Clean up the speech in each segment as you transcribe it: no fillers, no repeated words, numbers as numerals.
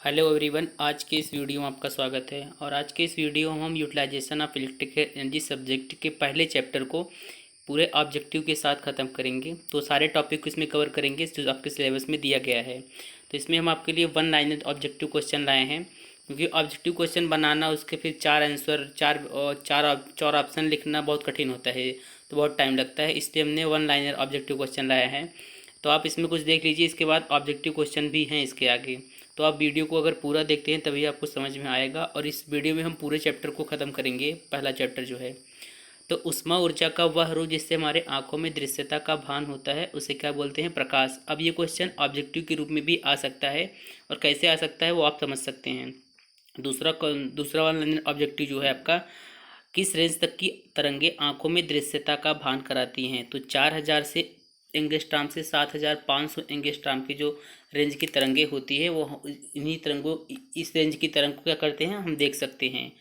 Hello everyone, आज के इस वीडियो में आपका स्वागत है। और आज के इस वीडियो में हम utilisation of electrical energy subject के पहले चैप्टर को पूरे ऑब्जेक्टिव के साथ ख़त्म करेंगे। तो सारे टॉपिक इसमें कवर करेंगे जो आपके सिलेबस में दिया गया है। तो इसमें हम आपके लिए वन लाइनर ऑब्जेक्टिव क्वेश्चन लाए हैं, क्योंकि ऑब्जेक्टिव क्वेश्चन बनाना, उसके फिर चार आंसर, चार ऑप्शन लिखना बहुत कठिन होता है, तो बहुत टाइम लगता है। इसलिए हमने वन लाइनर ऑब्जेक्टिव क्वेश्चन लाया है। तो आप इसमें कुछ देख लीजिए, इसके बाद ऑब्जेक्टिव क्वेश्चन भी हैं इसके आगे। तो आप वीडियो को अगर पूरा देखते हैं तभी आपको समझ में आएगा। और इस वीडियो में हम पूरे चैप्टर को ख़त्म करेंगे। पहला चैप्टर जो है, तो उष्मा ऊर्जा का वह रूप जिससे हमारे आंखों में दृश्यता का भान होता है, उसे क्या बोलते हैं? प्रकाश। अब ये क्वेश्चन ऑब्जेक्टिव के रूप में भी आ सकता है, और कैसे आ सकता है वो आप समझ सकते हैं। दूसरा वाला ऑब्जेक्टिव जो है आपका, किस रेंज तक की तरंगे आंखों में दृश्यता का भान कराती हैं? तो 4000 से एंगस्ट्राम से 7500 एंगस्ट्राम की जो रेंज की तरंगे होती है, वो इन्हीं तरंगों इस रेंज की तरंग को क्या करते हैं, हम देख सकते हैं।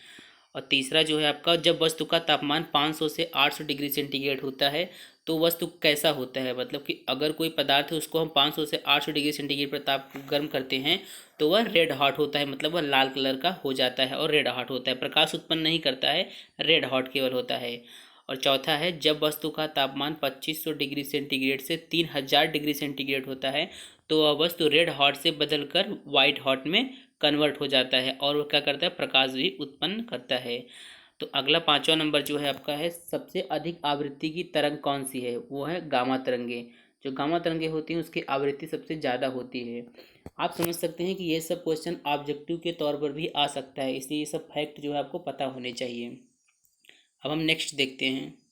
और तीसरा जो है आपका, जब वस्तु का तापमान 500 से 800 डिग्री सेंटीग्रेड होता है तो वस्तु कैसा होता है? मतलब कि अगर कोई पदार्थ है उसको हम 500 से 800 डिग्री सेंटीग्रेड पर ताप गर्म करते हैं तो वह रेड हॉट होता है, मतलब वह लाल कलर का हो जाता है और रेड हॉट होता है, प्रकाश उत्पन्न नहीं करता है, रेड हॉट केवल होता है। और चौथा है, जब वस्तु का तापमान 2500 डिग्री सेंटीग्रेड से 3000 डिग्री सेंटीग्रेड होता है तो वह वस्तु रेड हॉट से बदलकर वाइट हॉट में कन्वर्ट हो जाता है, और वो क्या करता है, प्रकाश भी उत्पन्न करता है। तो अगला पांचवा नंबर जो है आपका है, सबसे अधिक आवृत्ति की तरंग कौन सी है? वो है गामा तरंगे। जो गामा तरंगे होती हैं उसकी आवृत्ति सबसे ज़्यादा होती है। आप समझ सकते हैं कि ये सब क्वेश्चन ऑब्जेक्टिव के तौर पर भी आ सकता है, इसलिए ये सब फैक्ट जो है आपको पता होने चाहिए। अब हम नेक्स्ट देखते हैं।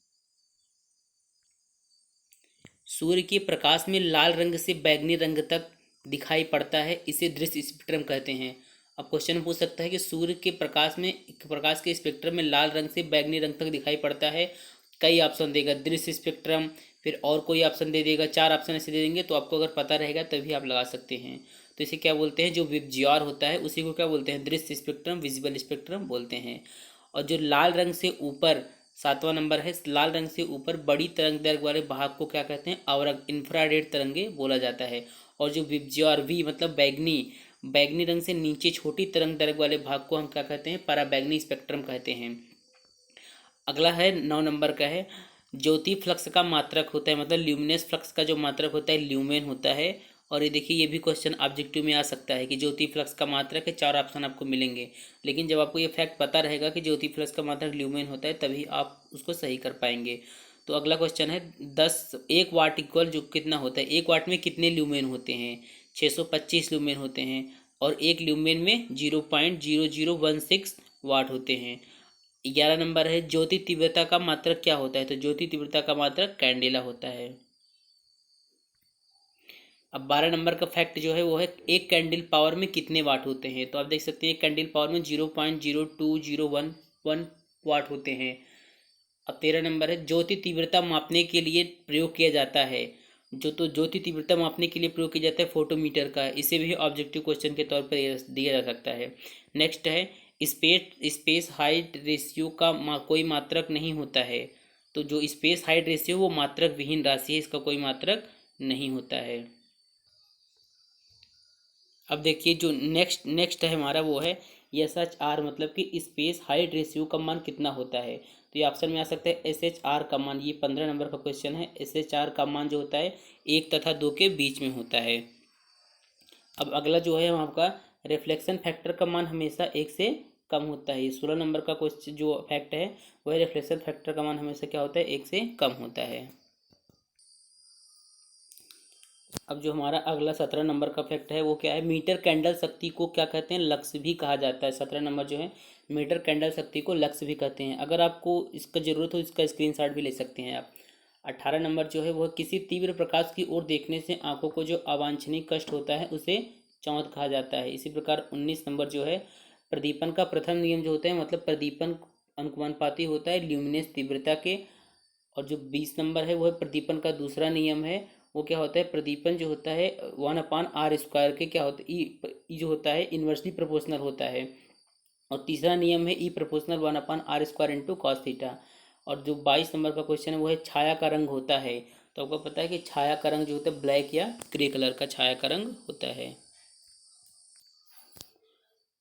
सूर्य के प्रकाश में लाल रंग से बैंगनी रंग तक दिखाई पड़ता है, इसे दृश्य स्पेक्ट्रम कहते हैं। अब क्वेश्चन पूछ सकता है कि सूर्य के प्रकाश के स्पेक्ट्रम में लाल रंग से बैंगनी रंग तक दिखाई पड़ता है। कई ऑप्शन देगा, दृश्य स्पेक्ट्रम, फिर और कोई ऑप्शन दे देगा, चार ऑप्शन ऐसे दे देंगे। तो आपको अगर पता रहेगा तभी आप लगा सकते हैं। तो इसे क्या बोलते हैं? जो विबजियोर होता है उसी को क्या बोलते हैं? दृश्य स्पेक्ट्रम, विजिबल स्पेक्ट्रम बोलते हैं। और जो लाल रंग से ऊपर, सातवां नंबर है, लाल रंग से ऊपर बड़ी तरंग दैर्घ्य वाले भाग को क्या कहते हैं? अवरक्त, इंफ्रारेड तरंगे बोला जाता है। और जो विबजियोर, वी मतलब बैगनी, बैगनी रंग से नीचे छोटी तरंग दैर्घ्य वाले भाग को हम क्या कहते हैं? पराबैंगनी स्पेक्ट्रम कहते हैं। अगला है 9 नंबर का है, ज्योति फ्लक्स का मात्रक होता है, मतलब ल्यूमिनस फ्लक्स का जो मात्रक होता है ल्यूमेन होता है। और ये देखिए, ये भी क्वेश्चन ऑब्जेक्टिव में आ सकता है कि ज्योति फ्लक्स का मात्रक है, चार ऑप्शन आपको मिलेंगे। लेकिन जब आपको ये फैक्ट पता रहेगा कि ज्योति फ्लक्स का मात्रक ल्यूमेन होता है तभी आप उसको सही कर पाएंगे। तो अगला क्वेश्चन है, 1 वाट इक्वल जो कितना होता है? 1 वाट में कितने ल्यूमेन होते हैं? 625 ल्यूमेन होते हैं। और एक ल्यूमेन में 0.0016 वाट होते हैं। 11 नंबर है, ज्योति तीव्रता का मात्रक क्या होता है? तो ज्योति तीव्रता का मात्रक कैंडेला होता है। अब 12 नंबर का फैक्ट जो है वो है, एक कैंडल पावर में कितने वाट होते हैं? तो आप देख सकते हैं एक कैंडल पावर में 0.02011 वाट होते हैं। अब 13 नंबर है, ज्योति तीव्रता मापने के लिए प्रयोग किया जाता है, ज्योति तीव्रता मापने के लिए प्रयोग किया जाता है फोटोमीटर का। इसे भी ऑब्जेक्टिव क्वेश्चन के तौर पर दिया जा सकता है। नेक्स्ट है, स्पेस हाइट रेशियो का कोई मात्रक नहीं होता है। तो जो स्पेस हाइट रेशियो वो मात्रक विहीन राशि है, इसका कोई मात्रक नहीं होता है। अब देखिए, जो नेक्स्ट है हमारा वो है SHR, मतलब कि स्पेस हाइट रेशियो का मान कितना होता है? तो ये ऑप्शन में आ सकता है SHR का मान। ये 15 नंबर का क्वेश्चन है। SHR का मान जो होता है 1 तथा 2 के बीच में होता है। अब अगला जो है आपका, रिफ्लेक्शन फैक्टर का मान हमेशा 1 से कम होता है। 16 नंबर का क्वेश्चन जो फैक्ट है वह, रिफ्लेक्शन फैक्टर का मान हमेशा क्या होता है? 1 से कम होता है। अब जो हमारा अगला 17 नंबर का फैक्ट है वो क्या है? मीटर कैंडल शक्ति को क्या कहते हैं? लक्स भी कहा जाता है। 17 नंबर जो है, मीटर कैंडल शक्ति को लक्स भी कहते हैं। अगर आपको इसका ज़रूरत हो इसका स्क्रीनशॉट भी ले सकते हैं आप। 18 नंबर जो है वह, किसी तीव्र प्रकाश की ओर देखने से आंखों को जो अवांछनीय कष्ट होता है उसे चौंध कहा जाता है। इसी प्रकार 19 नंबर जो है, प्रदीपन का प्रथम नियम जो होता है, मतलब प्रदीपन अनुपाती होता है ल्यूमिनेस तीव्रता के। और जो 20 नंबर है वो है, प्रदीपन का दूसरा नियम है, वो क्या होता है? प्रदीपन जो होता है 1/r² के क्या होता है, ई जो होता है इन्वर्सली प्रोपोर्शनल होता है। और तीसरा नियम है E proportional 1/r² into cos theta. और जो 22 नंबर का क्वेश्चन है वो है, छाया का रंग होता है। तो आपको पता है कि छाया का रंग जो होता है ब्लैक या ग्रे कलर का छाया का रंग होता है।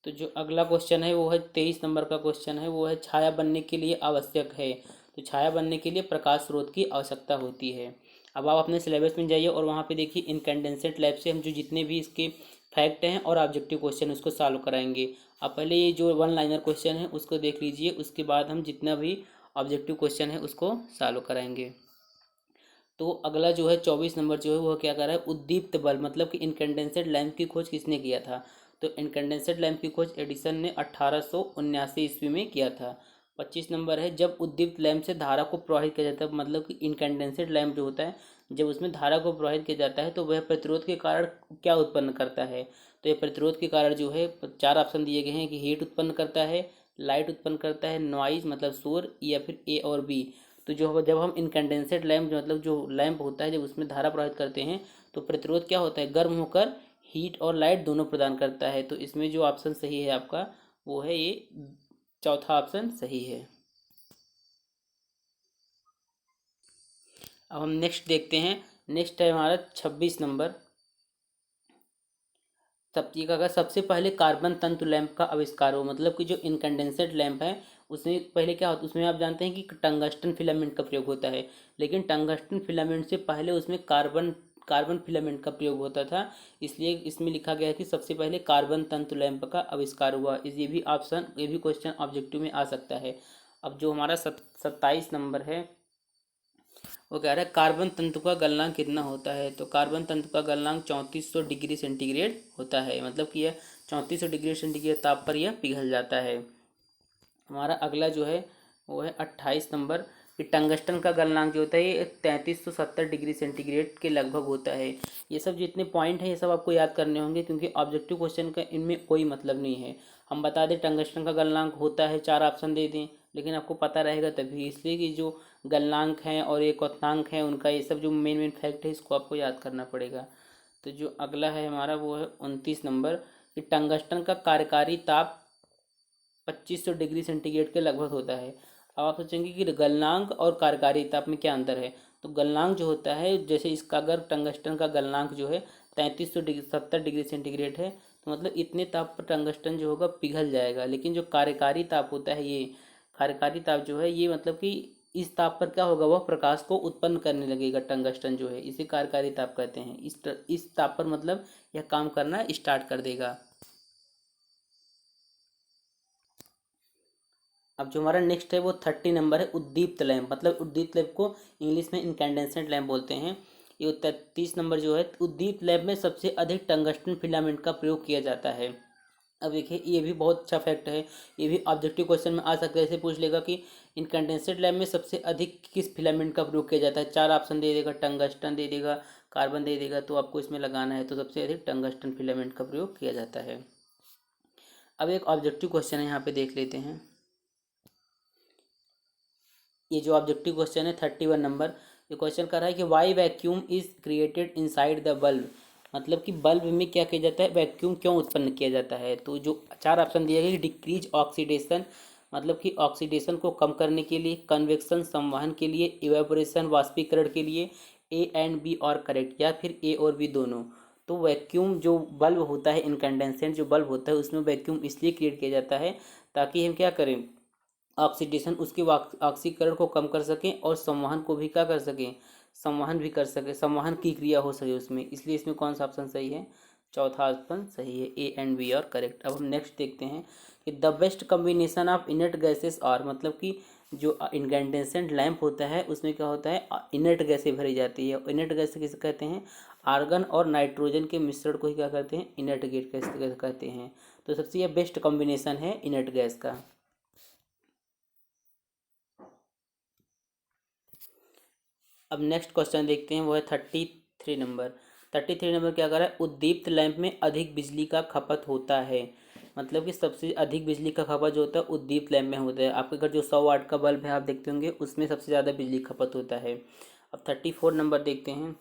तो जो अगला क्वेश्चन है वो है 23 नंबर का क्वेश्चन है, वो है छाया बनने के लिए आवश्यक है। तो छाया बनने के लिए प्रकाश स्रोत की आवश्यकता होती है। अब आप अपने सिलेबस में जाइए और वहाँ पे देखिए इनकैंडेंसेट लैब से हम जो जितने भी इसके फैक्ट हैं और ऑब्जेक्टिव क्वेश्चन उसको सॉल्व कराएंगे। आप पहले ये जो वन लाइनर क्वेश्चन है उसको देख लीजिए, उसके बाद हम जितना भी ऑब्जेक्टिव क्वेश्चन है उसको सॉल्व कराएंगे। तो अगला जो है 24 नंबर जो है वो क्या कर रहा है, उद्दीप्त बल्ब मतलब कि इनकैंडेंसेट लैंप की खोज किसने किया था। तो इनकैंडेंसेट लैंप की खोज एडिसन ने 1879 ईस्वी में किया था। 25 नंबर है, जब उद्दीप्त लैंप से धारा को प्रवाहित किया जाता है, मतलब कि इनकैंडेंसेट लैंप जो होता है जब उसमें धारा को प्रवाहित किया जाता है तो वह प्रतिरोध के कारण क्या उत्पन्न करता है। तो यह प्रतिरोध के कारण जो है 4 ऑप्शन दिए गए हैं कि हीट उत्पन्न करता है, लाइट उत्पन्न करता है, नॉइज मतलब शोर, या फिर ए और बी। तो जो जब हम इनकैंडेंसेट लैंप मतलब जो लैंप होता है जब उसमें धारा प्रवाहित करते हैं तो प्रतिरोध क्या होता है, गर्म होकर हीट और लाइट दोनों प्रदान करता है। तो इसमें जो ऑप्शन सही है आपका वो है ये चौथा ऑप्शन सही है। अब हम नेक्स्ट देखते हैं। नेक्स्ट है हमारा 26 नंबर। सब्जी का सबसे पहले कार्बन तंतु लैंप का आविष्कार हो, मतलब कि जो इनकैंडेंसेट लैंप है उसमें पहले क्या होता है, उसमें आप जानते हैं कि टंगस्टन फिलामेंट का प्रयोग होता है, लेकिन टंगस्टन फिलामेंट से पहले उसमें कार्बन कार्बन फिलामेंट का प्रयोग होता था। इसलिए इसमें लिखा गया है कि सबसे पहले कार्बन तंतु लैंप का आविष्कार हुआ। इस ये भी क्वेश्चन ऑब्जेक्टिव में आ सकता है। अब जो हमारा 27 नंबर है वो कह रहा है कार्बन तंतु का गलनांक कितना होता है। तो कार्बन तंतु का गलनांक 3400 डिग्री सेंटीग्रेड होता है, मतलब कि यह 3400 डिग्री सेंटीग्रेड ताप पर यह पिघल जाता है। हमारा अगला जो है वो है 28 नंबर कि टंगस्टन का गलनांक जो होता है ये 3370 डिग्री सेंटीग्रेड के लगभग होता है। ये सब जितने पॉइंट हैं ये सब आपको याद करने होंगे, क्योंकि ऑब्जेक्टिव क्वेश्चन का इनमें कोई मतलब नहीं है। हम बता दें टंगस्टन का गलनांक होता है, 4 ऑप्शन दे दें, लेकिन आपको पता रहेगा तभी, इसलिए कि जो गलनांक हैं और ये क्वथनांक है उनका ये सब जो मेन मेन फैक्ट है इसको आपको याद करना पड़ेगा। तो जो अगला है हमारा वो है 29 नंबर कि टंगस्टन का कार्यकारी ताप 2500 डिग्री सेंटीग्रेड के लगभग होता है। अब आप सोचेंगे कि गलनांक और कार्यकारी ताप में क्या अंतर है। तो गलनांक जो होता है, जैसे इसका अगर टंगस्टन का गलनांक जो है 3370 डिग्री सेंटीग्रेड है तो मतलब इतने ताप पर टंगस्टन जो होगा पिघल जाएगा। लेकिन जो कार्यकारी ताप होता है, ये कार्यकारी ताप जो है ये मतलब कि इस ताप पर क्या होगा, वह प्रकाश को उत्पन्न करने लगेगा। टंगस्टन जो है इसे कार्यकारी ताप कहते हैं। इस ताप पर मतलब यह काम करना स्टार्ट कर देगा। अब जो हमारा नेक्स्ट है वो 30 नंबर है, उद्दीप्त लैंप मतलब उद्दीप्त लैंप को इंग्लिश में इनकैंडेंसेंट लैंप बोलते हैं। ये 33 नंबर जो है, उद्दीप्त लैंप में सबसे अधिक टंगस्टन फिलामेंट का प्रयोग किया जाता है। अब देखिए ये भी बहुत अच्छा फैक्ट है, ये भी ऑब्जेक्टिव क्वेश्चन में आ सकता है। ऐसे पूछ लेगा कि इनकैंडेंसेंट लैंप में सबसे अधिक किस फिलामेंट का प्रयोग किया जाता है, 4 ऑप्शन दे देगा, टंगस्टन दे देगा, कार्बन दे देगा, तो आपको इसमें लगाना है। तो सबसे अधिक टंगस्टन फिलामेंट का प्रयोग किया जाता है। अब एक ऑब्जेक्टिव क्वेश्चन है, यहाँ पे देख लेते हैं। ये जो ऑब्जेक्टिव क्वेश्चन है 31 नंबर, ये क्वेश्चन कर रहा है कि why vacuum is created inside the bulb, मतलब कि बल्ब में क्या किया जाता है, वैक्यूम क्यों उत्पन्न किया जाता है। तो जो 4 ऑप्शन दिए गए, डिक्रीज ऑक्सीडेशन मतलब कि ऑक्सीडेशन को कम करने के लिए, कन्वेक्शन संवहन के लिए, इवेपोरेशन वाष्पीकरण के लिए, ए एंड बी और करेक्ट, या फिर ए और बी दोनों। तो वैक्यूम जो बल्ब होता है, इनकैंडेंसेंट जो बल्ब होता है उसमें वैक्यूम इसलिए क्रिएट किया जाता है ताकि हम क्या करें, ऑक्सीडेशन उसके ऑक्सीकरण को कम कर सकें और संवहन को भी क्या कर सकें, संवहन भी कर सके, संवहन की क्रिया हो सके उसमें। इसलिए इसमें कौन सा ऑप्शन सही है, चौथा ऑप्शन सही है, ए एंड बी और करेक्ट। अब हम नेक्स्ट देखते हैं कि the best combination of inert gases are, मतलब कि जो इनकैंडेंसेंट लैंप होता है उसमें क्या होता है, इनर्ट गैसें भरी जाती है। इनर्ट गैस किसे कहते हैं, आर्गन और नाइट्रोजन के मिश्रण को ही क्या कहते हैं, इनर्ट गैस कहते हैं। तो सबसे यह बेस्ट कॉम्बिनेशन है इनर्ट गैस का। अब नेक्स्ट क्वेश्चन देखते हैं, वो है 33 नंबर। 33 नंबर क्या कर रहा है, उद्दीप्त लैंप में अधिक बिजली का खपत होता है, मतलब कि सबसे अधिक बिजली का खपत जो होता है उद्दीप्त लैंप में होता है। आपके घर जो 100 वाट का बल्ब है आप देखते होंगे उसमें सबसे ज़्यादा बिजली खपत होता है। अब 34 नंबर देखते हैं।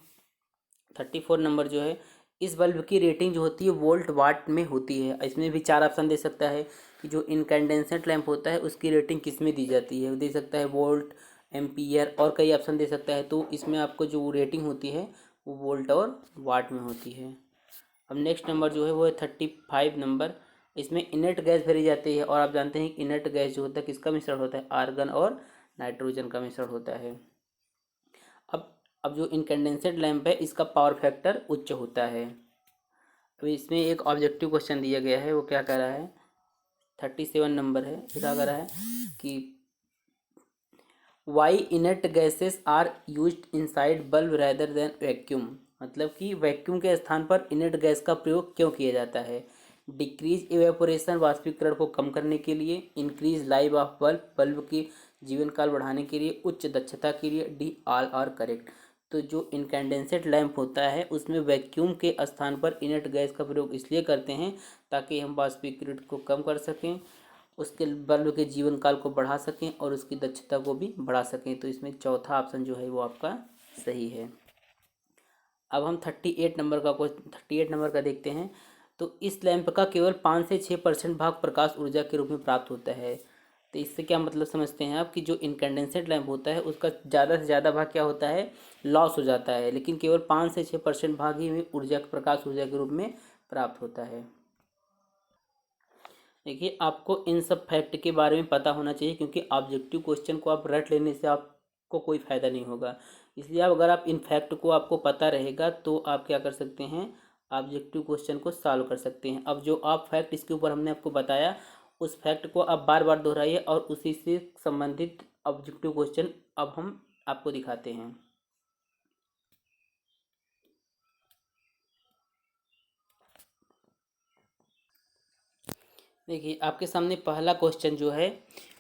34 नंबर जो है, इस बल्ब की रेटिंग जो होती है वोल्ट वाट में होती है। इसमें भी 4 ऑप्शन दे सकता है कि जो इनकैंडेंसेंट लैंप होता है उसकी रेटिंग किस में दी जाती है, वो दे सकता है वोल्ट, एम्पियर और कई ऑप्शन दे सकता है। तो इसमें आपको जो रेटिंग होती है वो वोल्ट और वाट में होती है। अब नेक्स्ट नंबर जो है वो है 35 नंबर। इसमें इनर्ट गैस भरी जाती है और आप जानते हैं कि इनर्ट गैस जो होता है किसका मिश्रण होता है, आर्गन और नाइट्रोजन का मिश्रण होता है। अब अब जो इनकैंडेंसेट लैंप है इसका पावर फैक्टर उच्च होता है। अभी इसमें एक ऑब्जेक्टिव क्वेश्चन दिया गया है, वो क्या कह रहा है, 37 नंबर है, क्या कह रहा है कि why inert gases are used inside bulb rather than vacuum. मतलब कि वैक्यूम के स्थान पर इनर्ट गैस का प्रयोग क्यों किया जाता है। डिक्रीज इवेपोरेशन, वाष्पीकरण को कम करने के लिए। Increase life of bulb, bulb की जीवन काल बढ़ाने के लिए। उच्च दक्षता के लिए। D all are correct. तो जो इनकैंडेंसेट लैंप होता है उसमें वैक्यूम के स्थान पर इनर्ट गैस का प्रयोग इसलिए करते हैं ताकि हम वाष्पीकरण को कम कर सकें, उसके बल्ब के जीवन काल को बढ़ा सकें और उसकी दक्षता को भी बढ़ा सकें। तो इसमें चौथा ऑप्शन जो है वो आपका सही है। अब हम 38 नंबर का देखते हैं। तो इस लैंप का केवल 5 से 6% भाग प्रकाश ऊर्जा के रूप में प्राप्त होता है। तो इससे क्या मतलब समझते हैं आप कि जो इनकैंडेंसेट लैंप होता है उसका ज़्यादा से ज़्यादा भाग क्या होता है, लॉस हो जाता है, लेकिन केवल 5 से 6% भाग ही में ऊर्जा, प्रकाश ऊर्जा के रूप में प्राप्त होता है। देखिए, आपको इन सब फैक्ट के बारे में पता होना चाहिए, क्योंकि ऑब्जेक्टिव क्वेश्चन को आप रट लेने से आपको कोई फ़ायदा नहीं होगा। इसलिए आप अगर आप इन फैक्ट को आपको पता रहेगा तो आप क्या कर सकते हैं, ऑब्जेक्टिव क्वेश्चन को सॉल्व कर सकते हैं। अब जो आप फैक्ट इसके ऊपर हमने आपको बताया उस फैक्ट को आप बार बार दोहराइए और उसी से संबंधित ऑब्जेक्टिव क्वेश्चन अब हम आपको दिखाते हैं। देखिए, आपके सामने पहला क्वेश्चन जो है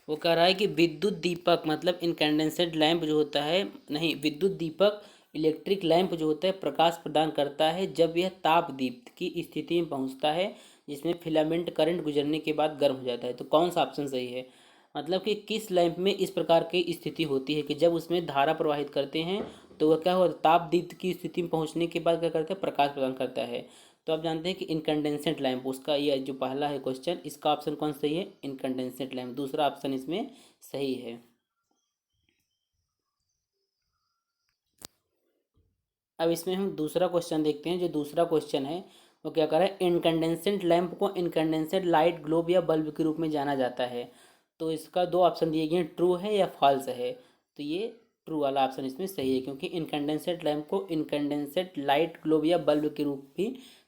वो कह रहा है कि विद्युत दीपक, मतलब इनकैंडेंसेट लैंप जो होता है, नहीं, विद्युत दीपक इलेक्ट्रिक लैंप जो होता है प्रकाश प्रदान करता है जब यह ताप दीप्त की स्थिति में पहुंचता है, जिसमें फिलामेंट करंट गुजरने के बाद गर्म हो जाता है। तो कौन सा ऑप्शन सही है, मतलब कि किस लैंप में इस प्रकार की स्थिति होती है कि जब उसमें धारा प्रवाहित करते हैं तो वह क्या होता है, ताप दीप्त की स्थिति में पहुंचने के बाद क्या करता है, प्रकाश प्रदान करता है। तो आप जानते हैं कि इनकैंडेंसेंट लैंप, उसका ये जो पहला है क्वेश्चन, इसका ऑप्शन कौन सही है, इनकैंडेंसेंट लैंप, दूसरा ऑप्शन इसमें सही है। अब इसमें हम दूसरा क्वेश्चन देखते हैं। जो दूसरा क्वेश्चन है वो क्या कर रहा है, इनकैंडेंसेंट लैंप को इनकैंडेंसेंट लाइट, ग्लोब या बल्ब के रूप में जाना जाता है। तो इसका दो ऑप्शन दिए गए हैं, ट्रू है या फॉल्स है। तो ये ट्रू वाला ऑप्शन इसमें सही है, क्योंकि इनकैंडेंसेंट लैंप को इनकैंडेंसेंट लाइट, ग्लोब या बल्ब के रूप भी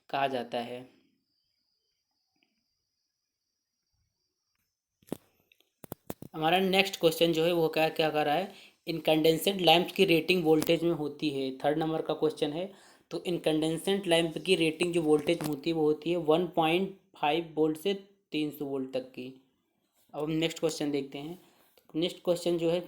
कहा जाता है। हमारा नेक्स्ट क्वेश्चन जो है वो क्या क्या कर रहा है, इनकैंडेंसेंट लैंप की रेटिंग वोल्टेज में होती है, 3rd नंबर का क्वेश्चन है। तो इनकैंडेंसेंट लैंप की रेटिंग जो वोल्टेज होती है वो होती है 1.5 वोल्ट से 300 वोल्ट तक की। अब हम नेक्स्ट क्वेश्चन देखते हैं। नेक्स्ट क्वेश्चन जो है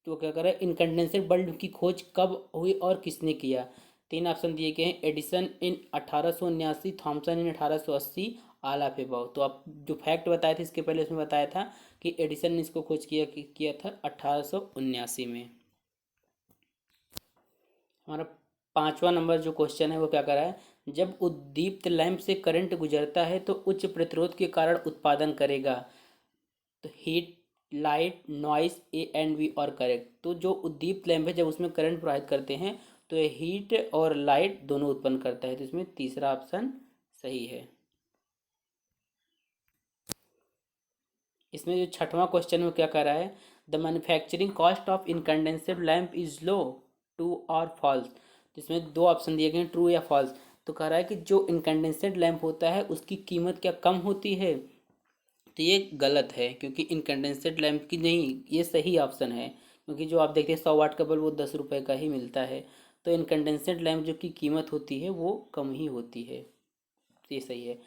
तो क्या कर रहा है, इनकैंडेंसेंट बल्ब की खोज कब हुई और किसने किया। 3 ऑप्शन दिए गए हैं, एडिसन इन 1879, थॉमसन इन 1880, आला फेबाउ। तो आप जो फैक्ट बताए थे इसके पहले उसमें बताया था कि एडिसन ने इसको खोज किया था 1879 में। हमारा 5वां नंबर जो क्वेश्चन है वो क्या कर रहा है, जब उद्दीप्त लैंप से करंट गुजरता है तो उच्च प्रतिरोध के कारण उत्पादन करेगा। तो heat, light, noise, A and B और करेक्ट। तो जो उद्दीप्त लैंप है जब उसमें करंट प्रवाहित करते हैं तो ये हीट और लाइट दोनों उत्पन्न करता है। तो इसमें तीसरा ऑप्शन सही है। इसमें जो 6वां क्वेश्चन वो क्या कर रहा है, the manufacturing cost of incandescent lamp is low, true और फॉल्स। तो इसमें दो ऑप्शन दिए गए हैं, ट्रू या फॉल्स। तो कह रहा है कि जो इनकैंडेंसेट लैंप होता है उसकी कीमत क्या कम होती है। तो ये गलत है, क्योंकि इनकैंडेंसेट लैंप की नहीं, ये सही ऑप्शन है, क्योंकि जो आप देखते हैं 100 वाट का बल्ब वो 10 रुपये का ही मिलता है। तो इनकैंडेंसेट लैंप जो की कीमत होती है वो कम ही होती है। तो ये सही है।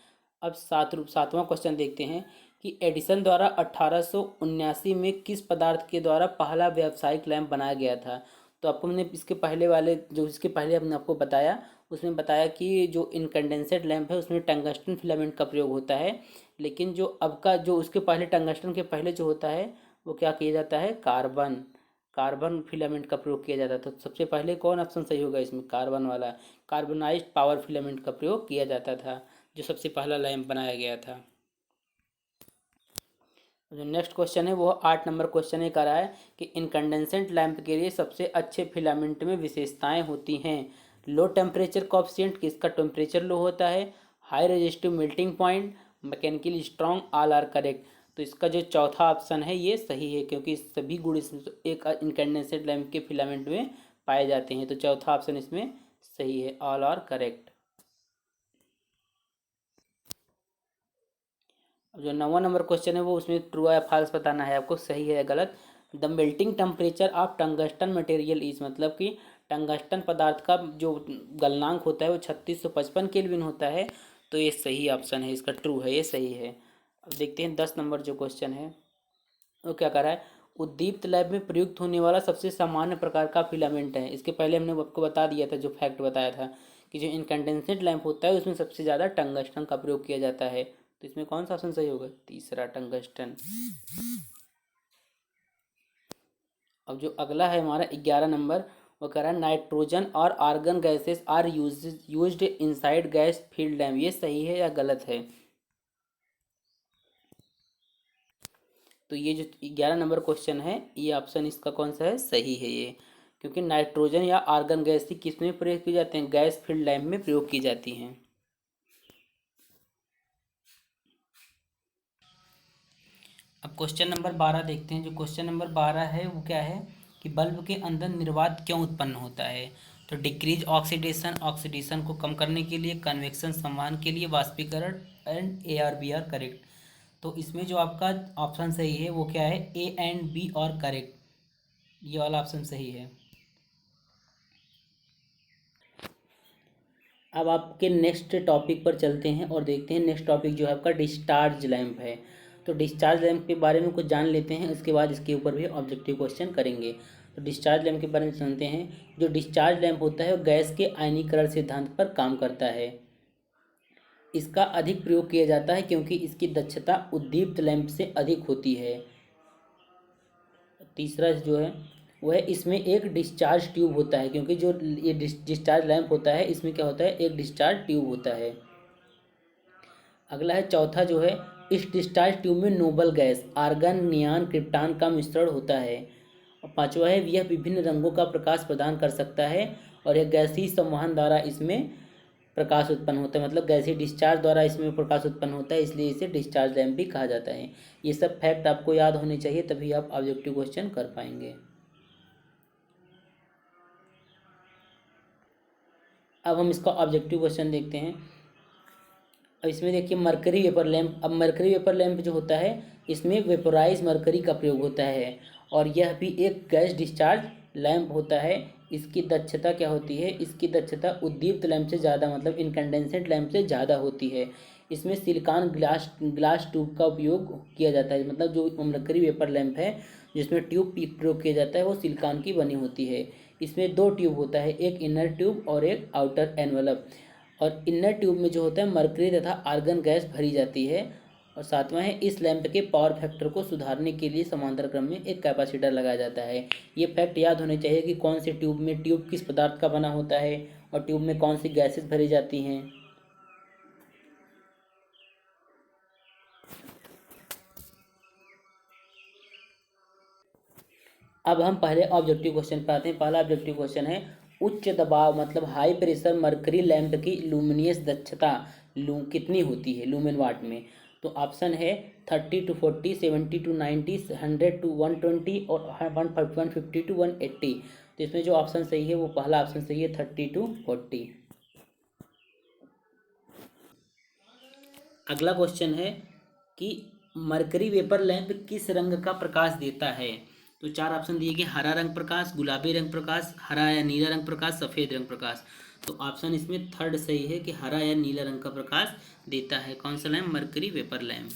अब 7वां क्वेश्चन देखते हैं कि एडिसन द्वारा 1879 में किस पदार्थ के द्वारा पहला व्यावसायिक लैंप बनाया गया था। तो आपको मैंने इसके पहले वाले जो इसके पहले हमने आपको बताया उसमें बताया कि जो इनकैंडेंसेट लैंप है उसमें टंगस्टन फिलामेंट का प्रयोग होता है, लेकिन जो अब का जो उसके पहले टंगस्टन के पहले जो होता है वो क्या किया जाता है, कार्बन, कार्बन फिलामेंट का प्रयोग किया जाता था। तो सबसे पहले कौन ऑप्शन सही होगा इसमें, कार्बन वाला, कार्बोनाइज्ड पावर फिलामेंट का प्रयोग किया जाता था जो सबसे पहला लैंप बनाया गया था। जो नेक्स्ट क्वेश्चन है वो 8 नंबर क्वेश्चन ये कह रहा है कि इनकैंडेंसेंट लैंप के लिए सबसे अच्छे फिलामेंट में विशेषताएं होती हैं। लो टेम्परेचर कॉफिशिएंट, किसका टेम्परेचर लो होता है, high resistive melting point, mechanically strong, all are correct. तो इसका जो चौथा ऑप्शन है ये सही है, क्योंकि सभी गुण एक इनकैंडेसेंट लैंप के फिलामेंट में पाए जाते हैं। तो चौथा ऑप्शन इसमें सही है, ऑल आर करेक्ट। अब जो 9वां नंबर क्वेश्चन है वो उसमें ट्रू या फॉल्स बताना है आपको, सही है या गलत। The melting temperature of tungsten material is, मतलब कि टंगस्टन पदार्थ का जो गलनांक होता है वो 3655 केल्विन होता है। तो ये सही ऑप्शन है, इसका ट्रू है, ये सही है। अब देखते हैं 10 नंबर जो क्वेश्चन है वो क्या कर रहा है। उद्दीप्त लैब में प्रयुक्त होने वाला सबसे सामान्य प्रकार का फिलामेंट है। इसके पहले हमने आपको बता दिया था, जो फैक्ट बताया था कि जो इनकैंडेसेंट लैंप होता है उसमें सबसे ज़्यादा टंगस्टन का प्रयोग किया जाता है। तो इसमें कौन सा ऑप्शन सही होगा, तीसरा टंगस्टन। अब जो अगला है हमारा 11 नंबर, वो कह रहा है नाइट्रोजन और argon gases are used inside gas filled lamp. ये सही है या गलत है। तो ये जो 11 नंबर क्वेश्चन है ये ऑप्शन इसका कौन सा है, सही है ये, क्योंकि नाइट्रोजन या आर्गन गैस ही किस में प्रयोग की जाते हैं, गैस फील्ड लैम्प में प्रयोग की जाती हैं। अब क्वेश्चन नंबर 12 देखते हैं। जो क्वेश्चन नंबर 12 है वो क्या है कि बल्ब के अंदर निर्वात क्यों उत्पन्न होता है। तो डिक्रीज ऑक्सीडेशन, ऑक्सीडेशन को कम करने के लिए, कन्वेक्शन संवहन के लिए, वाष्पीकरण एंड AR/BR करेक्ट। तो इसमें जो आपका ऑप्शन सही है वो क्या है, A एंड B और करेक्ट, ये वाला ऑप्शन सही है। अब आपके नेक्स्ट टॉपिक पर चलते हैं और देखते हैं। नेक्स्ट टॉपिक जो है आपका डिस्चार्ज लैंप है। तो डिस्चार्ज लैंप के बारे में कुछ जान लेते हैं, उसके बाद इसके ऊपर भी ऑब्जेक्टिव क्वेश्चन करेंगे। तो डिस्चार्ज लैंप के बारे में जानते हैं। जो डिस्चार्ज लैंप होता है वो गैस के आयनीकरण सिद्धांत पर काम करता है। इसका अधिक प्रयोग किया जाता है क्योंकि इसकी दक्षता उद्दीप्त लैंप से अधिक होती है। तीसरा जो है वह इसमें एक डिस्चार्ज ट्यूब होता है, क्योंकि जो ये डिस्चार्ज लैंप होता है इसमें क्या होता है, एक डिस्चार्ज ट्यूब होता है। अगला है चौथा जो है, इस डिस्चार्ज ट्यूब में नोबल गैस आर्गन, नियान, क्रिप्टान का मिश्रण होता है। और पांचवा है, यह विभिन्न रंगों का प्रकाश प्रदान कर सकता है और यह गैसीय संवहन द्वारा इसमें प्रकाश उत्पन्न होता है, मतलब गैसीय डिस्चार्ज द्वारा इसमें प्रकाश उत्पन्न होता है, इसलिए इसे डिस्चार्ज लैंप भी कहा जाता है। ये सब फैक्ट आपको याद होने चाहिए, तभी आप ऑब्जेक्टिव क्वेश्चन कर पाएंगे। अब हम इसका ऑब्जेक्टिव क्वेश्चन देखते हैं। अब इसमें देखिए मरकरी वेपर लैंप। अब मरकरी वेपर लैंप जो होता है इसमें वेपोराइज मरकरी का प्रयोग होता है और यह भी एक गैस डिस्चार्ज लैंप होता है। इसकी दक्षता क्या होती है, इसकी दक्षता उद्दीप्त लैंप से ज़्यादा, मतलब इनकैंडेसेंट लैंप से ज़्यादा होती है। इसमें सिलिकॉन ग्लास ट्यूब का उपयोग किया जाता है, मतलब जो मरकरी वेपर लैंप है जिसमें ट्यूब प्रयोग किया जाता है वो सिलिकॉन की बनी होती है। इसमें दो ट्यूब होता है, एक इनर ट्यूब और एक आउटर एनवलप। और इनर ट्यूब में जो होता है मरकरी तथा आर्गन गैस भरी जाती है। और सातवां है, इस लैंप के पावर फैक्टर को सुधारने के लिए समांतर क्रम में एक कैपेसिटर लगाया जाता है। ये फैक्ट याद होने चाहिए कि कौन से ट्यूब में, ट्यूब किस पदार्थ का बना होता है और ट्यूब में कौन सी गैसेस भरी जाती हैं। अब हम पहले ऑब्जेक्टिव क्वेश्चन पर आते हैं। पहला ऑब्जेक्टिव क्वेश्चन है, उच्च दबाव मतलब हाई प्रेशर मरकरी लैंप की लुमिनियस दक्षता कितनी होती है लूमेन वाट में। तो ऑप्शन है 30 to 40, 70 to 90, 100 to 120 और 150 to 180। तो इसमें जो ऑप्शन सही है वो पहला ऑप्शन सही है, 30 to 40। अगला क्वेश्चन है कि मरकरी वेपर लैंप किस रंग का प्रकाश देता है। तो चार ऑप्शन दिए गए, हरा रंग प्रकाश, गुलाबी रंग प्रकाश, हरा या नीला रंग प्रकाश, सफ़ेद रंग प्रकाश। तो ऑप्शन इसमें थर्ड सही है कि हरा या नीला रंग का प्रकाश देता है। कौन सा लैंप, मरकरी वेपर लैंप।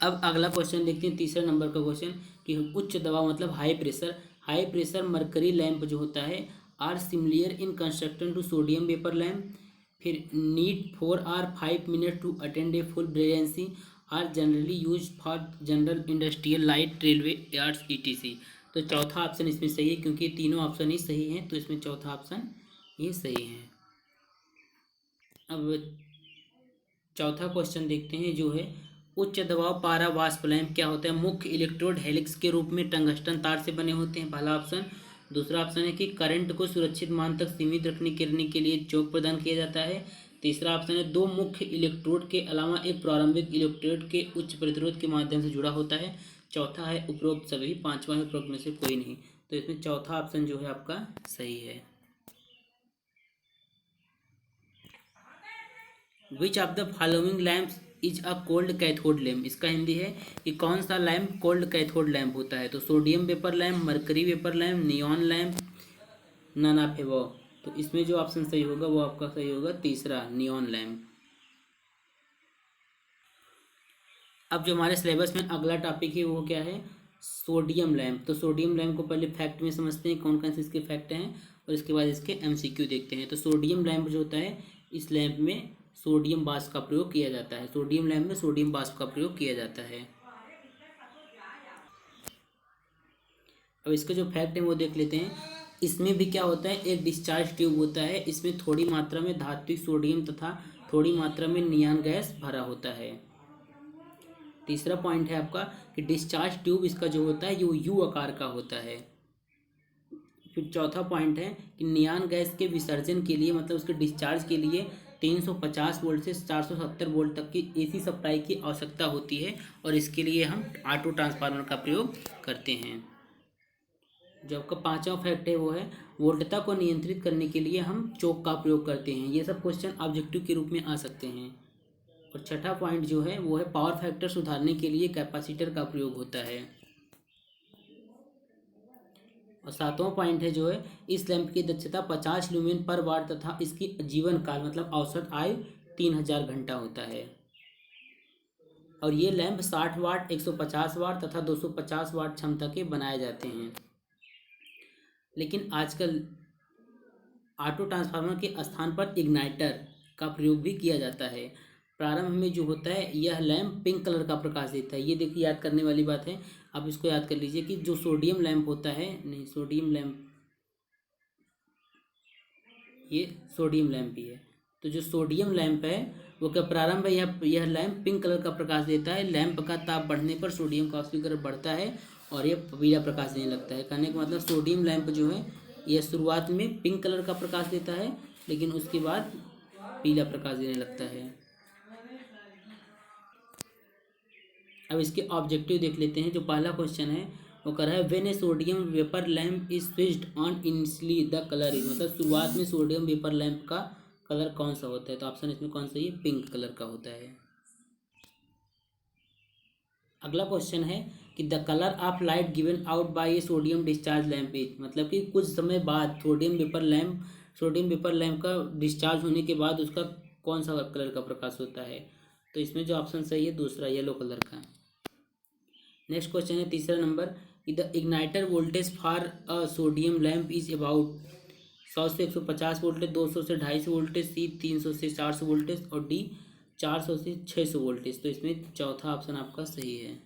अब अगला क्वेश्चन देखते हैं, तीसरे नंबर का क्वेश्चन कि उच्च दबाव मतलब हाई प्रेशर मरकरी लैंप जो होता है are similar in construction to sodium vapour lamp. फिर need 4 or 5 minutes to attend a full brilliancy are generally use for general industrial light, railway yards ETC। तो चौथा ऑप्शन इसमें सही है, क्योंकि तीनों ऑप्शन ही सही हैं, तो इसमें चौथा ऑप्शन ये सही है। अब चौथा क्वेश्चन देखते हैं जो है, उच्च दबाव पारा वाष्प लैंप क्या होता है। मुख्य इलेक्ट्रोड हेलिक्स के रूप में टंगस्टन तार से बने होते हैं, पहला ऑप्शन। दूसरा ऑप्शन है कि करंट को सुरक्षित मान तक सीमित करने के लिए चौक प्रदान किया जाता है। तीसरा ऑप्शन है दो मुख्य इलेक्ट्रोड के अलावा एक प्रारंभिक इलेक्ट्रोड के उच्च प्रतिरोध के माध्यम से जुड़ा होता है। चौथा है उपरोक्त सभी। पांचवा है उपरोक्त में से कोई नहीं। तो इसमें चौथा ऑप्शन जो है आपका सही है। Which of the following lamps is a cold cathode lamp. इसका हिंदी है कि कौन सा लैम्प कोल्ड कैथोड लैम्प होता है। तो sodium vapour lamp, mercury vapour lamp, neon lamp, none of above. तो इसमें जो ऑप्शन सही होगा वो आपका सही होगा तीसरा, नियॉन लैम्प। अब जो हमारे सिलेबस में अगला टॉपिक है वो क्या है, सोडियम लैम्प। तो सोडियम लैम्प को पहले फैक्ट में समझते हैं कौन कौन से इसके फैक्ट हैं, और इसके बाद इसके एमसीक्यू देखते हैं। तो सोडियम लैम्प जो होता है, इस लैम्प में सोडियम वाष्प का प्रयोग किया जाता है। सोडियम लैम्प में सोडियम वाष्प का प्रयोग किया जाता है। अब इसके जो फैक्ट है वो देख लेते हैं। इसमें भी क्या होता है, एक डिस्चार्ज ट्यूब होता है। इसमें थोड़ी मात्रा में धात्विक सोडियम तथा थोड़ी मात्रा में नियॉन गैस भरा होता है। तीसरा पॉइंट है आपका कि डिस्चार्ज ट्यूब इसका जो होता है वो यू आकार का होता है। फिर चौथा पॉइंट है कि नियॉन गैस के विसर्जन के लिए, मतलब उसके डिस्चार्ज के लिए 350 वोल्ट से 470 वोल्ट तक की एसी सप्लाई की आवश्यकता होती है, और इसके लिए हम ऑटो ट्रांसफार्मर का प्रयोग करते हैं। जो आपका पांचवा फैक्ट है वो है वोल्टता को नियंत्रित करने के लिए हम चोक का प्रयोग करते हैं। ये सब क्वेश्चन ऑब्जेक्टिव के रूप में आ सकते हैं। और छठा पॉइंट जो है वो है पावर फैक्टर सुधारने के लिए कैपेसिटर का प्रयोग होता है। और सातवां पॉइंट है जो है, इस लैंप की दक्षता 50 ल्यूमेन पर वाट तथा इसकी जीवन काल मतलब औसत आयु 3000 घंटा होता है। और ये लैंप 60 वाट, 150 वाट तथा 250 वाट क्षमता के बनाए जाते हैं। लेकिन आजकल ऑटो ट्रांसफार्मर के स्थान पर इग्नाइटर का प्रयोग भी किया जाता है। प्रारंभ में जो होता है यह लैंप पिंक कलर का प्रकाश देता है। ये देखिए याद करने वाली बात है, आप इसको याद कर लीजिए कि जो सोडियम लैंप होता है, नहीं सोडियम लैंप, ये सोडियम लैंप ही है। तो जो सोडियम लैंप है वो क्या प्रारंभ है, यह लैंप पिंक कलर का प्रकाश देता है। लैंप का ताप बढ़ने पर सोडियम का ऑक्सीकरण बढ़ता है और यह पीला प्रकाश देने लगता है। कहने का मतलब सोडियम लैंप जो है यह शुरुआत में पिंक कलर का प्रकाश देता है, लेकिन उसके बाद पीला प्रकाश देने लगता है। अब इसके ऑब्जेक्टिव देख लेते हैं। जो पहला क्वेश्चन है वो कर रहा है when A sodium vapour lamp is switched on initially the colour is, मतलब शुरुआत में सोडियम वेपर लैंप का कलर कौन सा होता है। तो ऑप्शन इसमें कौन सा है, पिंक कलर का होता है। अगला क्वेश्चन है कि the colour of light given out by A sodium discharge lamp is, मतलब कि कुछ समय बाद सोडियम वेपर लैंप का डिस्चार्ज होने के बाद उसका कौन सा कलर का प्रकाश होता है। तो इसमें जो ऑप्शन सही है दूसरा, येलो कलर का। नेक्स्ट क्वेश्चन है तीसरा number, the igniter voltage for a sodium lamp is about 100 से 150 वोल्टेज, 200 से 250 वोल्टेज, सी 300 से 400 वोल्टेज और डी 400 से 600 वोल्टेज। तो इसमें चौथा ऑप्शन आपका सही है।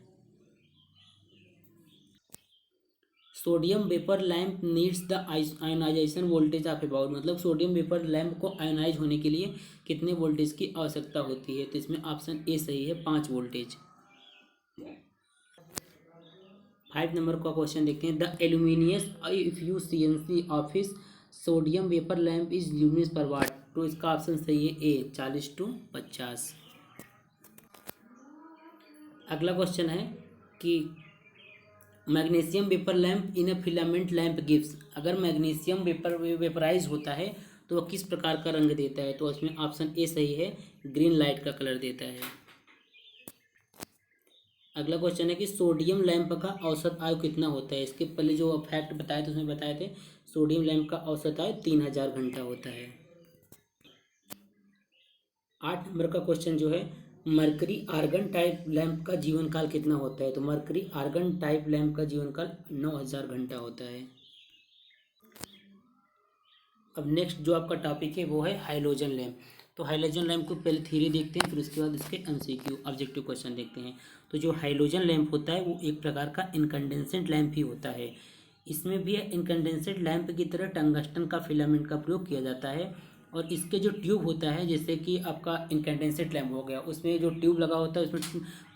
Sodium vapour lamp needs the ionisation voltage of about, मतलब सोडियम वेपर लैंप को आयोनाइज होने के लिए कितने वोल्टेज की आवश्यकता होती है। तो इसमें ऑप्शन ए सही है, 5 वोल्टेज। 5 नंबर का क्वेश्चन देखते हैं। The luminous efficiency of sodium vapour lamp is luminous per watt. तो इसका ऑप्शन सही है ए, 40-50। अगला क्वेश्चन है कि मैग्नीशियम वेपर लैंप इन अ फिलामेंट लैंप गिव्स, अगर मैग्नीशियम वेपराइज होता है तो वह किस प्रकार का रंग देता है। तो इसमें ऑप्शन ए सही है, ग्रीन लाइट का कलर देता है। अगला क्वेश्चन है कि सोडियम लैंप का औसत आयु कितना होता है। इसके पहले जो फैक्ट बताए थे उसमें बताए थे सोडियम लैंप का औसत आयु 3000 घंटा होता है। 8 नंबर का क्वेश्चन जो है, मरकरी आर्गन टाइप लैंप का जीवन काल कितना होता है। तो मरकरी आर्गन टाइप लैंप का जीवन काल 9000 घंटा होता है। अब नेक्स्ट जो आपका टॉपिक है वो है हाइलोजन लैंप। तो हाइलोजन लैंप को पहले थ्योरी देखते हैं, फिर उसके बाद इसके एमसीक्यू ऑब्जेक्टिव क्वेश्चन देखते हैं। तो जो हाइलोजन लैंप होता है वो एक प्रकार का इनकंडेंसेंट लैंप ही होता है। इसमें भी इनकंडेंसेंट लैंप की तरह टंगस्टन का फिलामेंट का प्रयोग किया जाता है। और इसके जो ट्यूब होता है, जैसे कि आपका इनकंडेंसेंट लैंप हो गया, उसमें जो ट्यूब लगा होता है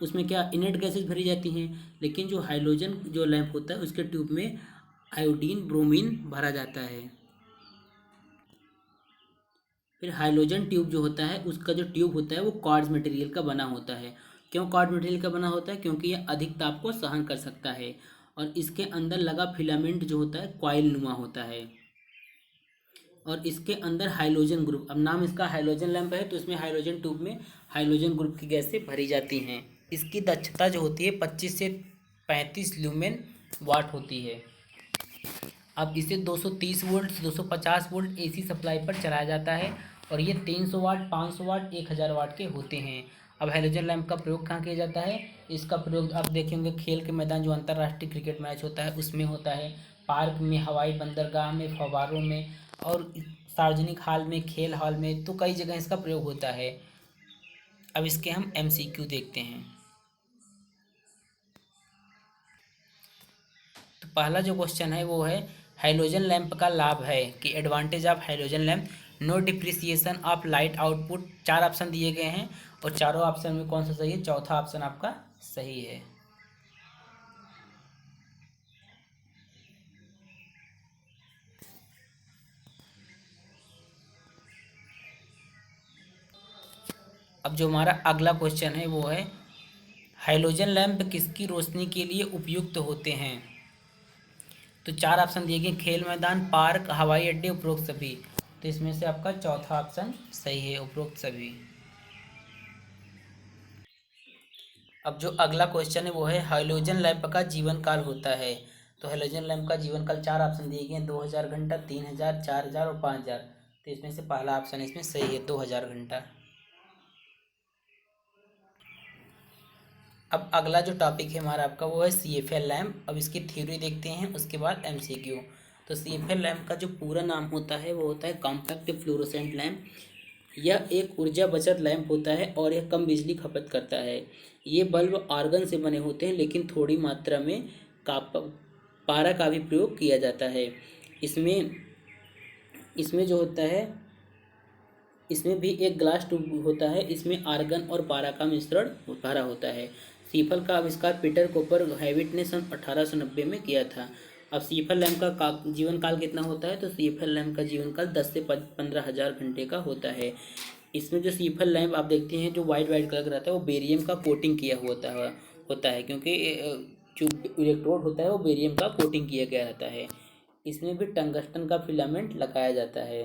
उसमें क्या इनर्ट गैसेज भरी जाती हैं। लेकिन जो हाइलोजन जो लैंप होता है उसके ट्यूब में आयोडीन ब्रोमीन भरा जाता है। फिर हाइड्रोजन ट्यूब जो होता है उसका जो ट्यूब होता है वो क्वार्ट्ज मटेरियल का बना होता है। क्यों क्वार्ट्ज मटेरियल का बना होता है? क्योंकि यह अधिक ताप को सहन कर सकता है और इसके अंदर लगा फिलामेंट जो होता है कॉइल नुमा होता है और इसके अंदर हाइड्रोजन ग्रुप, अब नाम इसका हाइड्रोजन लैंप है तो इसमें हाइड्रोजन ट्यूब में हाइड्रोजन ग्रुप की गैसें भरी जाती हैं। इसकी दक्षता जो होती है 25 से 35 ल्यूमेन वाट होती है। अब इसे 230 वोल्ट से 250 वोल्ट एसी सप्लाई पर चलाया जाता है और ये 300 वाट, 500 वाट, 1000 वाट के होते हैं। अब हैलोजन लैंप का प्रयोग कहाँ किया जाता है? इसका प्रयोग आप देखेंगे खेल के मैदान, जो अंतर्राष्ट्रीय क्रिकेट मैच होता है उसमें होता है, पार्क में, हवाई बंदरगाह में, फव्वारों में और सार्वजनिक हॉल में, खेल हॉल में, तो कई जगह इसका प्रयोग होता है। अब इसके हम MCQ देखते हैं। तो पहला जो क्वेश्चन है वो है हाइड्रोजन लैंप का लाभ है कि advantage of hydrogen lamp, no depreciation of light output. 4 option दिए गए हैं और चारों ऑप्शन में कौन सा सही है? चौथा ऑप्शन आपका सही है। अब जो हमारा अगला क्वेश्चन है वो है हाइड्रोजन लैंप किसकी रोशनी के लिए उपयुक्त होते हैं? तो 4 ऑप्शन दिए गए, खेल मैदान, पार्क, हवाई अड्डे, उपरोक्त सभी। तो इसमें से आपका चौथा ऑप्शन सही है, उपरोक्त सभी। अब जो अगला क्वेश्चन है वो है हाइड्रोजन लैंप का जीवन काल होता है। तो हाइड्रोजन लैंप का जीवन काल 4 ऑप्शन दिए गए हैं, 2000 घंटा, 3000, 4000 और 5000। तो इसमें से पहला ऑप्शन इसमें सही है, 2000 घंटा। अब अगला जो टॉपिक है हमारा आपका वो है CFL लैम्प। अब इसकी थ्योरी देखते हैं, उसके बाद MCQ। तो CFL लैम्प का जो पूरा नाम होता है वो होता है कॉम्पैक्ट फ्लोरोसेंट लैम्प। यह एक ऊर्जा बचत लैंप होता है और यह कम बिजली खपत करता है। ये बल्ब आर्गन से बने होते हैं लेकिन थोड़ी मात्रा में काप पारा का भी प्रयोग किया जाता है। इसमें इसमें जो होता है, इसमें भी एक ग्लास ट्यूब होता है, इसमें आर्गन और पारा का मिश्रण भरा होता है। सीफल का आविष्कार पीटर कॉपर हैविट ने सन 1890 में किया था। अब सीफल लैंप का जीवन काल कितना होता है? तो सीफल लैंप का जीवन काल 10 से 15,000 घंटे का होता है। इसमें जो सीफल लैंप आप देखते हैं जो वाइट वाइट कलर का रहता है वो बेरियम का कोटिंग किया होता है क्योंकि जो इलेक्ट्रोड होता है वो बेरियम का कोटिंग किया गया रहता है। इसमें भी टंगस्टन का फिलामेंट लगाया जाता है।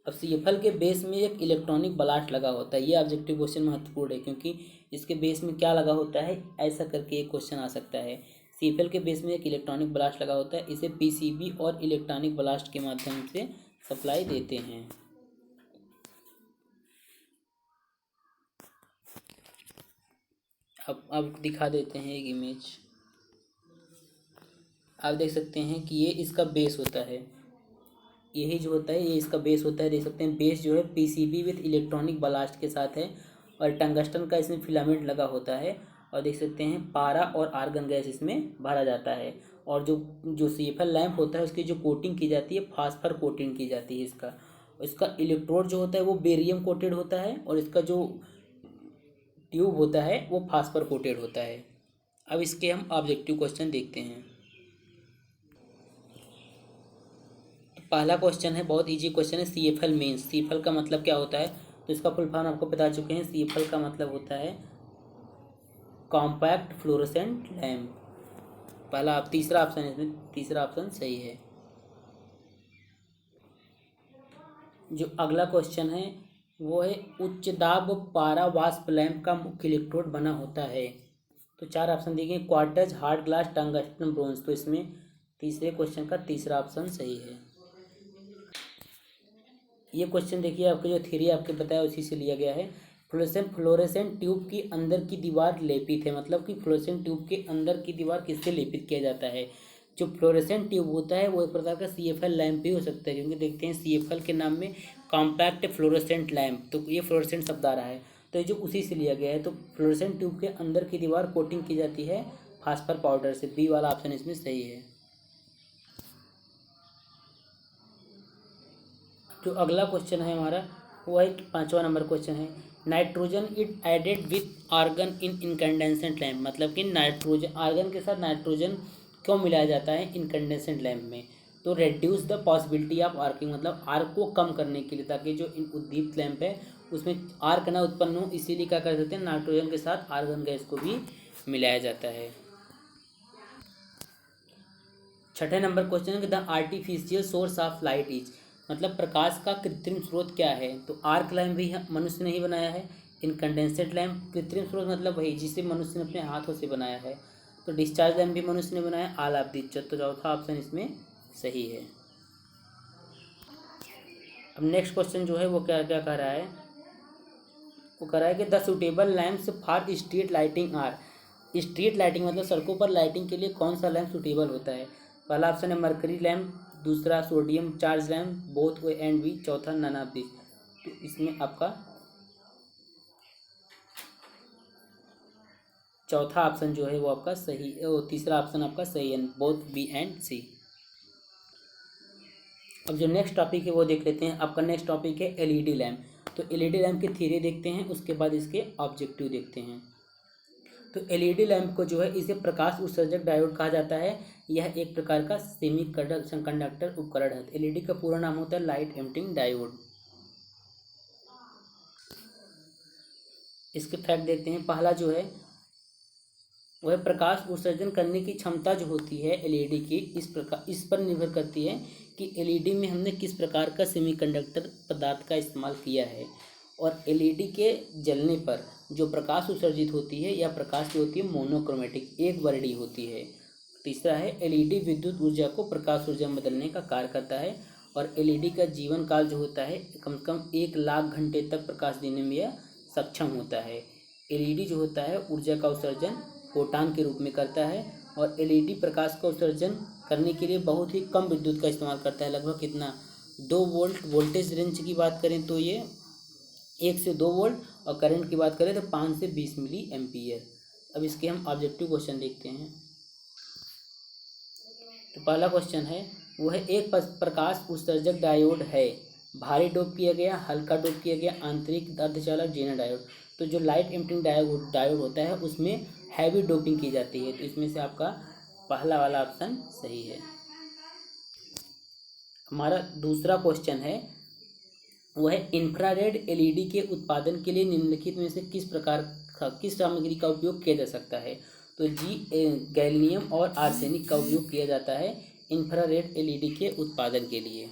अब सीएफएल के बेस में एक इलेक्ट्रॉनिक ब्लास्ट लगा होता है। ये ऑब्जेक्टिव क्वेश्चन महत्वपूर्ण है क्योंकि इसके बेस में क्या लगा होता है, ऐसा करके एक क्वेश्चन आ सकता है। सीएफएल के बेस में एक इलेक्ट्रॉनिक ब्लास्ट लगा होता है, इसे पीसीबी और इलेक्ट्रॉनिक ब्लास्ट के माध्यम से सप्लाई देते हैं। अब दिखा देते हैं एक इमेज। आप देख सकते हैं कि ये इसका बेस होता है, यही जो होता है ये इसका बेस होता है। देख सकते हैं बेस जो है पीसीबी विद इलेक्ट्रॉनिक ब्लास्ट के साथ है और टंगस्टन का इसमें फिलामेंट लगा होता है और देख सकते हैं पारा और आर्गन गैस इसमें भरा जाता है। और जो जो सीएफएल लैंप होता है उसकी जो कोटिंग की जाती है, फास्फर कोटिंग की जाती है इसका। इसका इलेक्ट्रोड जो होता है वो बेरियम कोटेड होता है और इसका जो ट्यूब होता है वो फास्फर कोटेड होता है। अब इसके हम ऑब्जेक्टिव क्वेश्चन देखते हैं। पहला क्वेश्चन है, बहुत इजी क्वेश्चन है, सीएफएल मेंस। सीएफएल का मतलब क्या होता है? तो इसका फुल फॉर्म आपको बता चुके हैं। सीएफएल का मतलब होता है कॉम्पैक्ट फ्लोरोसेंट लैम्प। पहला आप तीसरा ऑप्शन है, इसमें तीसरा ऑप्शन सही है। जो अगला क्वेश्चन है वो है उच्च दाब पारा वाष्प लैंप का मुख्य इलेक्ट्रोड बना होता है। तो 4 ऑप्शन दिए गए, quartz, hard glass, tungsten, bronze. तो इसमें तीसरे क्वेश्चन का तीसरा ऑप्शन सही है। ये क्वेश्चन देखिए, आपके जो थ्योरी आपके बताया उसी से लिया गया है। फ्लोरेसेंट ट्यूब की अंदर की दीवार लेपित है, मतलब कि फ्लोरेसेंट ट्यूब के अंदर की दीवार किससे लेपित किया जाता है? जो फ्लोरेसेंट ट्यूब होता है वो एक प्रकार का सीएफएल लैंप भी हो सकता है क्योंकि देखते हैं सीएफएल के नाम में कॉम्पैक्ट फ्लोरेसेंट लैंप, तो ये फ्लोरेसेंट शब्द आ रहा है तो ये जो उसी से लिया गया है। तो फ्लोरेसेंट ट्यूब के अंदर की दीवार कोटिंग की जाती है फास्फर पाउडर से। बी वाला ऑप्शन इसमें सही है। जो अगला क्वेश्चन है हमारा, वही 5वां नंबर क्वेश्चन है, nitrogen it added with argon in incandescent lamp, मतलब कि नाइट्रोजन आर्गन के साथ नाइट्रोजन क्यों मिलाया जाता है इनकैंडेसेंट लैम्प में? तो reduce the possibility of arcing, मतलब आर्क को कम करने के लिए, ताकि जो इन उद्दीप्त लैंप है उसमें आर्क ना उत्पन्न हो, इसीलिए क्या कर देते हैं, नाइट्रोजन के साथ आर्गन गैस को भी मिलाया जाता है। 6ठे नंबर क्वेश्चन है कि the artificial source of light is, मतलब प्रकाश का कृत्रिम स्रोत क्या है? तो आर्क लैम्प भी मनुष्य ने ही बनाया है। इनकैंडेसेंट लैम्प कृत्रिम स्रोत मतलब वही जिसे मनुष्य ने अपने हाथों से बनाया है। तो डिस्चार्ज लैम्प भी मनुष्य ने बनाया। ऑल ऑफ द, तो चौथा ऑप्शन इसमें सही है। अब नेक्स्ट क्वेश्चन जो है वो क्या क्या कह रहा है, वो कह रहा है कि the suitable lamps for street lighting are, street lighting मतलब सड़कों पर लाइटिंग के लिए कौन सा लैम्प सुटेबल होता है? पहला ऑप्शन है मरकरी लैम्प, दूसरा sodium charge lamp, both A and B, चौथा नन ऑफ दिस। तो इसमें आपका चौथा ऑप्शन जो है वो आपका सही, वो तीसरा ऑप्शन आपका सही है, बोथ बी एंड सी। अब जो नेक्स्ट टॉपिक है वो देख लेते हैं। आपका नेक्स्ट टॉपिक है एलईडी लैम्प। तो एलईडी लैम्प की थ्योरी देखते हैं, उसके बाद इसके ऑब्जेक्टिव देखते हैं। तो एलईडी लैम्प को जो है इसे प्रकाश उत्सर्जक डायोड कहा जाता है। यह एक प्रकार का सेमी कंडक्टर उपकरण है। एलईडी का पूरा नाम होता है लाइट एमिटिंग डायोड। इसके फैक्ट देखते हैं। पहला जो है वह प्रकाश उत्सर्जन करने की क्षमता जो होती है एलईडी की, इस पर निर्भर करती है कि एलईडी में हमने किस प्रकार का सेमीकंडक्टर पदार्थ का इस्तेमाल किया है। और एलईडी के जलने पर जो प्रकाश उत्सर्जित होती है यह प्रकाश जो होती है मोनोक्रोमेटिक, एक वर्णी होती है। तीसरा है एलईडी विद्युत ऊर्जा को प्रकाश ऊर्जा में बदलने का कार्य करता है। और एलईडी का जीवन काल जो होता है कम से कम 1 लाख घंटे तक प्रकाश देने में यह सक्षम होता है। एलईडी जो होता है ऊर्जा का उत्सर्जन फोटान के रूप में करता है। और एलईडी प्रकाश का उत्सर्जन करने के लिए बहुत ही कम विद्युत का इस्तेमाल करता है, लगभग कितना 2 वोल्ट। वोल्टेज रेंज की बात करें तो ये 1 से 2 वोल्ट, और करंट की बात करें तो 5 से 20 मिली एम्पियर। अब इसके हम ऑब्जेक्टिव क्वेश्चन देखते हैं। तो पहला क्वेश्चन है वो है एक प्रकाश उत्सर्जक डायोड है, भारी डोप किया गया, हल्का डोप किया गया, आंतरिक अर्धचालक जेनर डायोड। तो जो लाइट एमिटिंग डायोड होता है उसमें हैवी डोपिंग की जाती है। तो इसमें से आपका पहला वाला ऑप्शन सही है। हमारा दूसरा क्वेश्चन है वह है इंफ्रारेड एलईडी के उत्पादन के लिए निम्नलिखित में से किस सामग्री का उपयोग किया जा सकता है? तो गैलियम और आर्सेनिक का उपयोग किया जाता है इंफ्रारेड एलईडी के उत्पादन के लिए।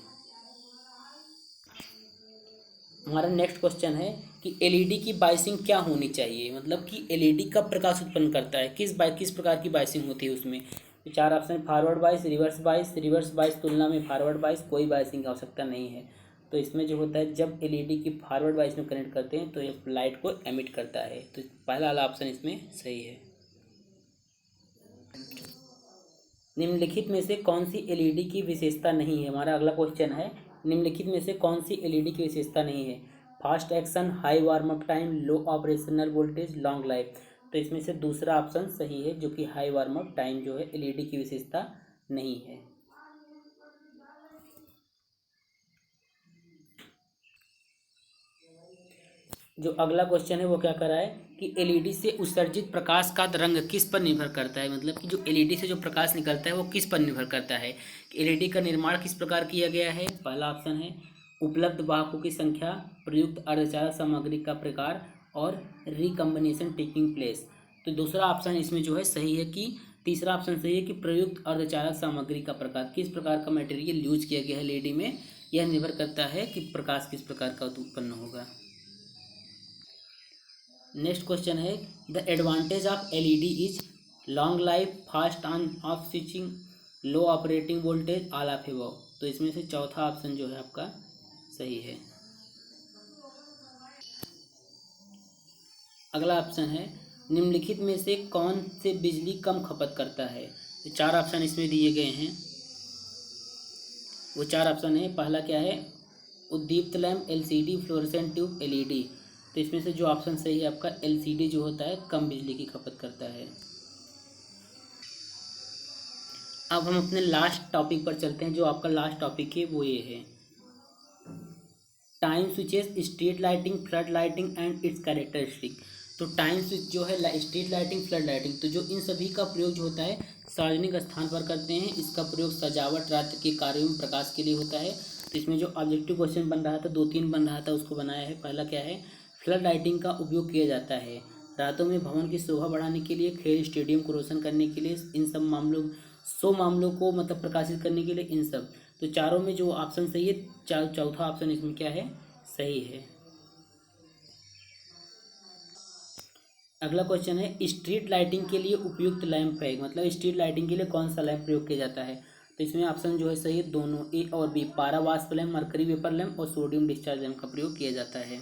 हमारा नेक्स्ट क्वेश्चन है कि एलईडी की बाइसिंग क्या होनी चाहिए, मतलब कि एलईडी कब प्रकाश उत्पन्न करता है, किस प्रकार की बाइसिंग होती है उसमें? तो 4 ऑप्शन, फॉरवर्ड बाइस, रिवर्स बाइस तुलना में फॉरवर्ड बाइस, कोई बाइसिंग की आवश्यकता नहीं है। तो इसमें जो होता है जब एलईडी की फॉरवर्ड बाइस में कनेक्ट करते हैं तो ये लाइट को एमिट करता है। तो पहला वाला ऑप्शन इसमें सही है। निम्नलिखित में से कौन सी एलईडी की विशेषता नहीं है? हमारा अगला क्वेश्चन है निम्नलिखित में से कौन सी एलईडी की विशेषता नहीं है? Fast action, high warm up time, low operational voltage, long life. तो इसमें से दूसरा ऑप्शन सही है, जो कि हाई वार्म अप टाइम जो है एलईडी की विशेषता नहीं है। जो अगला क्वेश्चन है वो क्या कर रहा है कि एलईडी से उत्सर्जित प्रकाश का रंग किस पर निर्भर करता है, मतलब कि जो एलईडी से जो प्रकाश निकलता है वो किस पर निर्भर करता है? एलईडी का निर्माण किस प्रकार किया गया है? पहला ऑप्शन है उपलब्ध वाहकों की संख्या, प्रयुक्त अर्धचालक सामग्री का प्रकार, और रिकम्बिनेशन टेकिंग प्लेस। तो दूसरा ऑप्शन इसमें जो है सही है कि तीसरा ऑप्शन सही है कि प्रयुक्त अर्धचालक सामग्री का प्रकार, किस प्रकार का मटेरियल यूज किया गया है एलईडी में, यह निर्भर करता है कि प्रकाश किस प्रकार का उत्पन्न होगा। नेक्स्ट क्वेश्चन है the advantage of LED is long life, fast on off switching, low operating voltage, all of above. तो इसमें से चौथा ऑप्शन जो है आपका सही है। अगला ऑप्शन है निम्नलिखित में से कौन से बिजली कम खपत करता है? तो 4 ऑप्शन इसमें दिए गए हैं। वो 4 ऑप्शन है, पहला क्या है उद्दीप्त lamp, LCD, fluorescent tube, LED. तो इसमें से जो ऑप्शन सही है आपका एलसीडी जो होता है कम बिजली की खपत करता है। अब हम अपने लास्ट टॉपिक पर चलते हैं। जो आपका लास्ट टॉपिक है वो ये है time switches, street lighting, flood lighting and it's characteristic. तो टाइम स्विच जो है, स्ट्रीट लाइटिंग, फ्लड लाइटिंग, तो जो इन सभी का प्रयोग जो होता है सार्वजनिक स्थान पर करते हैं। इसका प्रयोग सजावट, रात के कार्यों में प्रकाश के लिए होता है। तो इसमें जो ऑब्जेक्टिव क्वेश्चन बन रहा था, 2-3 बन रहा था, उसको बनाया है। पहला क्या है, फ्लड लाइटिंग का उपयोग किया जाता है रातों में भवन की शोभा बढ़ाने के लिए, खेल स्टेडियम को रोशन करने के लिए, इन सब मामलों 100 मामलों को मतलब प्रकाशित करने के लिए, इन सब। तो चारों में जो ऑप्शन सही है, चौथा ऑप्शन इसमें क्या है, सही है। अगला क्वेश्चन है स्ट्रीट लाइटिंग के लिए उपयुक्त लैंप है, मतलब स्ट्रीट लाइटिंग के लिए कौन सा लैंप प्रयोग किया जाता है। तो इसमें ऑप्शन जो है सही है, दोनों ए और बी, पारा वाष्प लैंप, मरकरी वेपर लैंप और सोडियम डिस्चार्ज लैंप का प्रयोग किया जाता है।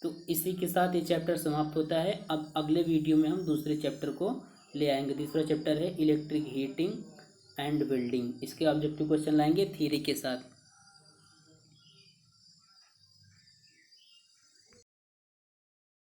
तो इसी के साथ ये चैप्टर समाप्त होता है। अब अगले वीडियो में हम दूसरे चैप्टर को ले आएंगे। दूसरा चैप्टर है इलेक्ट्रिक हीटिंग एंड बिल्डिंग। इसके ऑब्जेक्टिव क्वेश्चन लाएंगे थ्योरी के साथ।